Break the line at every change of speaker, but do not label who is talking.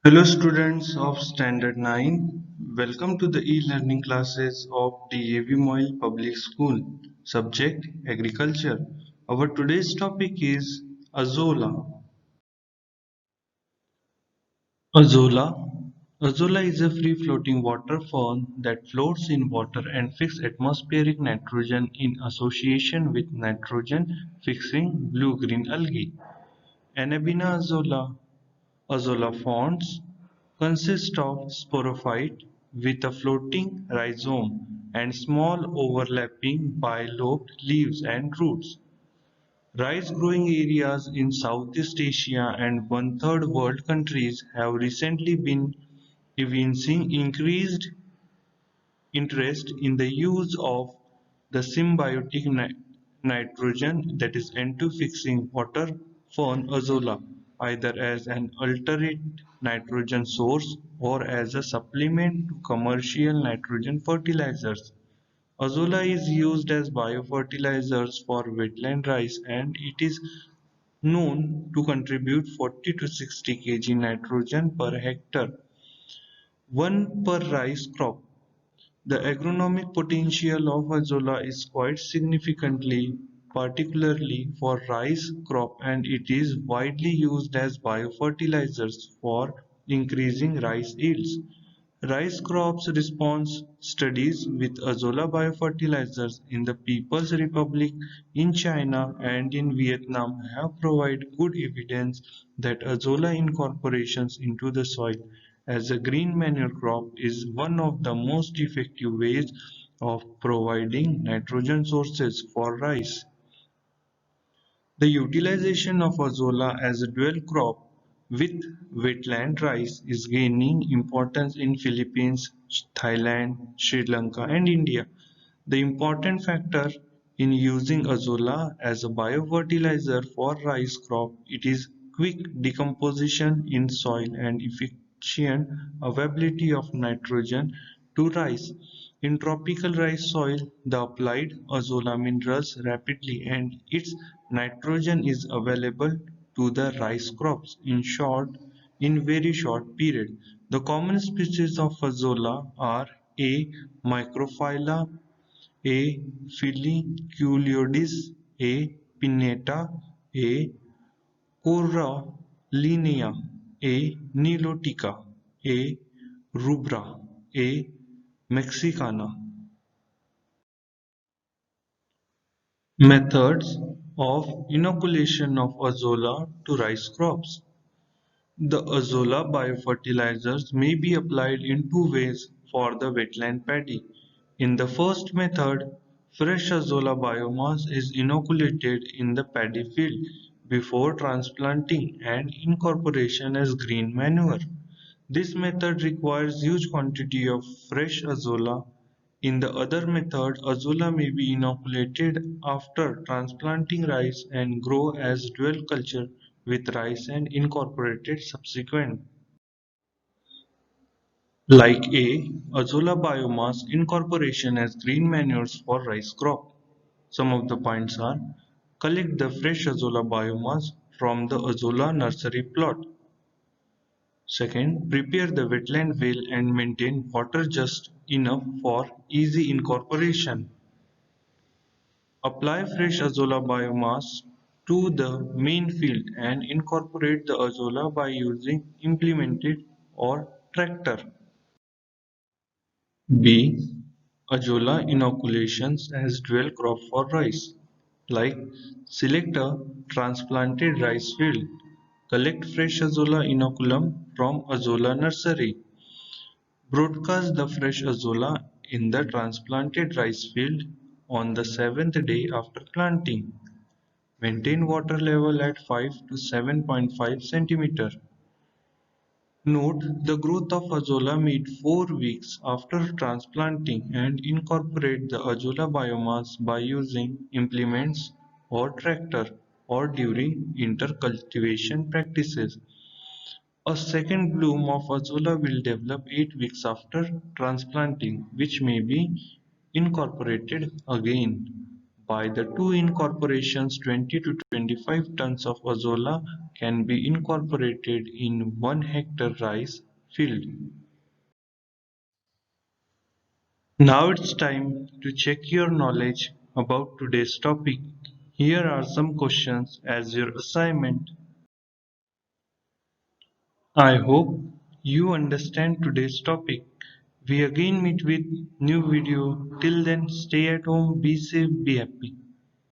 Hello students of Standard 9. Welcome to the e-learning classes of DAV Moyle Public School. Subject Agriculture. Our today's topic is Azolla. Azolla. Azolla is a free-floating water fern that floats in water and fixes atmospheric nitrogen in association with nitrogen-fixing blue-green algae. Anabina azolla. Azolla fronds consist of sporophyte with a floating rhizome and small overlapping bilobed leaves and roots. Rice growing areas in Southeast Asia and one-third world countries have recently been evincing increased interest in the use of the symbiotic nitrogen that is N2-fixing water fern azolla, either as an alternate nitrogen source or as a supplement to commercial nitrogen fertilizers. Azolla is used as biofertilizers for wetland rice and it is known to contribute 40 to 60 kg nitrogen per hectare, one per rice crop. The agronomic potential of azolla is quite significantly, particularly for rice crop, and it is widely used as biofertilizers for increasing rice yields. Rice crops response studies with azolla biofertilizers in the People's Republic, in China, and in Vietnam have provided good evidence that azolla incorporations into the soil as a green manure crop is one of the most effective ways of providing nitrogen sources for rice. The utilization of azolla as a dual crop with wetland rice is gaining importance in Philippines, Thailand, Sri Lanka and India. The important factor in using azolla as a biofertilizer for rice crop it is quick decomposition in soil and efficient availability of nitrogen to rice. In tropical rice soil, the applied azolla minerals rapidly and its nitrogen is available to the rice crops in very short period. The common species of azolla are A. microphylla, A. Filiculoides, A. pinnata, A. corallinea, A. nilotica, A. rubra, A. mexicana. Methods of inoculation of azolla to rice crops. The azolla biofertilizers may be applied in two ways for the wetland paddy. In the first method, fresh azolla biomass is inoculated in the paddy field before transplanting and incorporation as green manure. This method requires huge quantity of fresh azolla. In the other method, azolla may be inoculated after transplanting rice and grow as dual culture with rice and incorporated subsequent. Like A. Azolla biomass incorporation as green manures for rice crop. Some of the points are: collect the fresh azolla biomass from the azolla nursery plot. Second, prepare the wetland well and maintain water just enough for easy incorporation. Apply fresh azolla biomass to the main field and incorporate the azolla by using implemented or tractor. B. Azolla inoculations as dual crop for rice. Like, select a transplanted rice field. Collect fresh azolla inoculum from azolla nursery. Broadcast the fresh azolla in the transplanted rice field on the seventh day after planting. Maintain water level at 5 to 7.5 cm. Note the growth of azolla mid 4 weeks after transplanting and incorporate the azolla biomass by using implements or tractor or during intercultivation practices. A second bloom of azolla will develop 8 weeks after transplanting, which may be incorporated again. By the two incorporations, 20 to 25 tons of azolla can be incorporated in 1 hectare rice field. Now it's time to check your knowledge about today's topic. Here are some questions as your assignment. I hope you understand today's topic. We again meet with new video. Till then, stay at home, be safe, be happy.